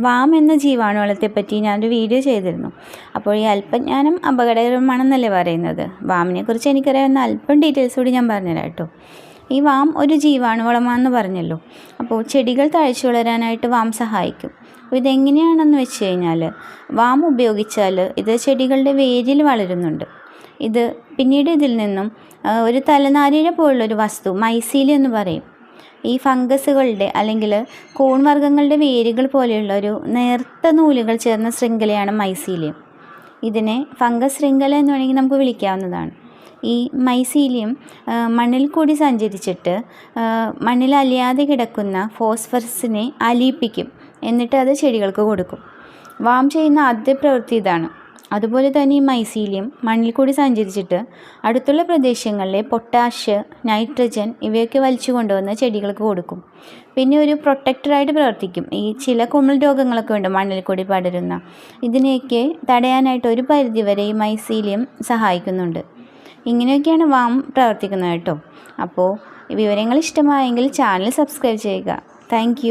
Warm എന്ന ജീവാണുളത്തെപ്പറ്റി ഞാനൊരു video ചെയ്തിരുന്നു. അപ്പോൾ ഈ അല്പജ്ഞാനം അപകടകരമാണെന്നല്ലേ പറയുന്നത്. വാമിനെക്കുറിച്ച് എനിക്കറിയാവുന്ന അല്പം ഡീറ്റെയിൽസ് കൂടി ഞാൻ പറഞ്ഞുതരാം കേട്ടോ. ഈ വാം ഒരു ജീവാണുവളമാണെന്ന് പറഞ്ഞല്ലോ. അപ്പോൾ ചെടികൾ തഴച്ചു വളരാനായിട്ട് വാം സഹായിക്കും. അപ്പോൾ ഇതെങ്ങനെയാണെന്ന് വെച്ച് കഴിഞ്ഞാൽ, വാം ഉപയോഗിച്ചാൽ ഇത് ചെടികളുടെ വേരിൽ വളരുന്നുണ്ട്. പിന്നീട് ഇതിൽ നിന്നും ഒരു തലനാരിഴ പോലുള്ളൊരു വസ്തു, മൈസീലിയം എന്ന് പറയും. ഈ ഫംഗസുകളുടെ അല്ലെങ്കിൽ കൂൺവർഗ്ഗങ്ങളുടെ വേരുകൾ പോലെയുള്ള ഒരു നേർത്ത നൂലുകൾ ചേർന്ന ശൃംഖലയാണ് മൈസീലിയം. ഇതിനെ ഫംഗസ് ശൃംഖല എന്ന് വേണമെങ്കിൽ നമുക്ക് വിളിക്കാവുന്നതാണ്. ഈ മൈസീലിയം മണ്ണിൽ കൂടി സഞ്ചരിച്ചിട്ട് മണ്ണിൽ അലിയാതെ കിടക്കുന്ന ഫോസ്ഫറസിനെ അലിയിപ്പിക്കും. എന്നിട്ട് അത് ചെടികൾക്ക് കൊടുക്കും. വാം ചെയ്യുന്ന ആദ്യ പ്രവൃത്തി ഇതാണ്. അതുപോലെ തന്നെ ഈ മൈസീലിയം മണ്ണിൽ കൂടി സഞ്ചരിച്ചിട്ട് അടുത്തുള്ള പ്രദേശങ്ങളിലെ പൊട്ടാഷ്, നൈട്രജൻ ഇവയൊക്കെ വലിച്ചു കൊണ്ടുവന്ന് ചെടികൾക്ക് കൊടുക്കും. പിന്നെ ഒരു പ്രൊട്ടക്ടറായിട്ട് പ്രവർത്തിക്കും. ഈ ചില കുമിൾ രോഗങ്ങളൊക്കെ ഉണ്ട് മണ്ണിൽ കൂടി പടരുന്ന, ഇതിനെയൊക്കെ തടയാനായിട്ട് ഒരു പരിധിവരെ ഈ മൈസീലിയം സഹായിക്കുന്നുണ്ട്. ഇങ്ങനെയൊക്കെയാണ് വാം പ്രവർത്തിക്കുന്നത് കേട്ടോ. അപ്പോൾ ഈ വിവരങ്ങൾ ഇഷ്ടമായെങ്കിൽ ചാനൽ സബ്സ്ക്രൈബ് ചെയ്യുക. താങ്ക്